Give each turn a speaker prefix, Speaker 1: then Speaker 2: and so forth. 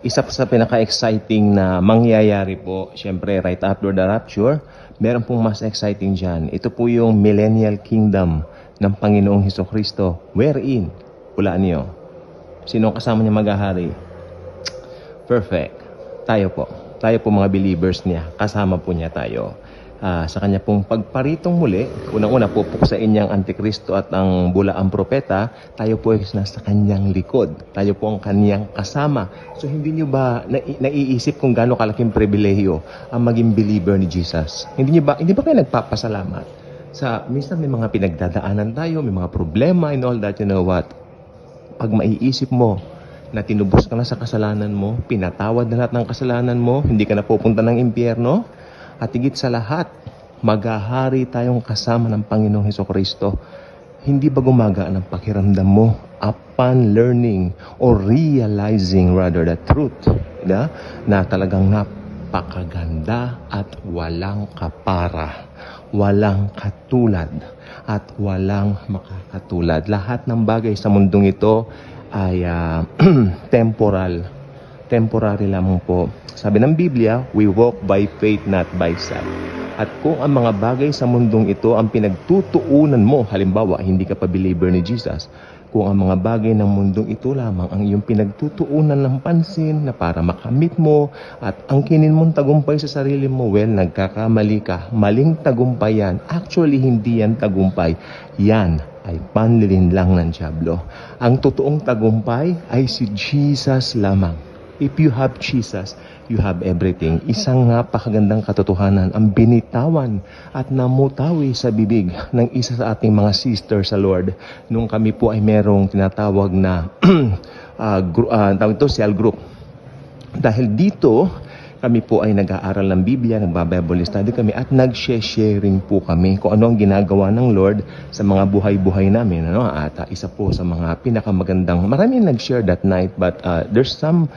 Speaker 1: Isa sa pinaka-exciting na mangyayari po, syempre right after the rapture, meron pong mas exciting dyan. Ito po yung millennial kingdom ng Panginoong Hesukristo. Wherein, hulaan niyo, sino kasama niya maghahari? Perfect. Tayo po. Tayo po mga believers niya. Kasama po niya tayo. Sa kanya pong pagparitong muli, unang-una po puksain niyang Antikristo at ang bulaang propeta, tayo po ay nasa kanyang likod. Tayo po ang kanyang kasama. So hindi niyo ba naiisip kung gaano kalaking pribilehiyo ang maging believer ni Jesus? Hindi ba kayo nagpapasalamat? Minsan may mga pinagdadaanan tayo, may mga problema and all that, you know what? Pag maiisip mo na tinubos ka na sa kasalanan mo, pinatawad na lahat ng kasalanan mo, hindi ka na pupunta ng impyerno, at higit sa lahat, maghahari tayong kasama ng Panginoong Hesukristo. Hindi ba gumagaan ang pakiramdam mo upon learning or realizing rather the truth na talagang napakaganda at walang kapara, walang katulad at walang makakatulad. Lahat ng bagay sa mundong ito ay temporary lamang po. Sabi ng Biblia, we walk by faith, not by sight. At kung ang mga bagay sa mundong ito ang pinagtutuunan mo, halimbawa, hindi ka pa believer ni Jesus, kung ang mga bagay ng mundong ito lamang ang iyong pinagtutuunan ng pansin na para makamit mo at angkinin mong tagumpay sa sarili mo, well, nagkakamali ka. Maling tagumpay yan. Actually, hindi yan tagumpay. Yan ay panlilin lang ng dyablo. Ang totoong tagumpay ay si Jesus lamang. If you have Jesus, you have everything. Isang napakagandang katotohanan ang binitawan at namutawi sa bibig ng isa sa ating mga sister sa Lord nung kami po ay merong tinatawag na cell group. Dahil dito, kami po ay nag-aaral ng Biblia, nagba-Bible study kami at nag-sharing po kami kung ano ang ginagawa ng Lord sa mga buhay-buhay namin. At isa po sa mga pinakamagandang, marami nag-share that night but there's some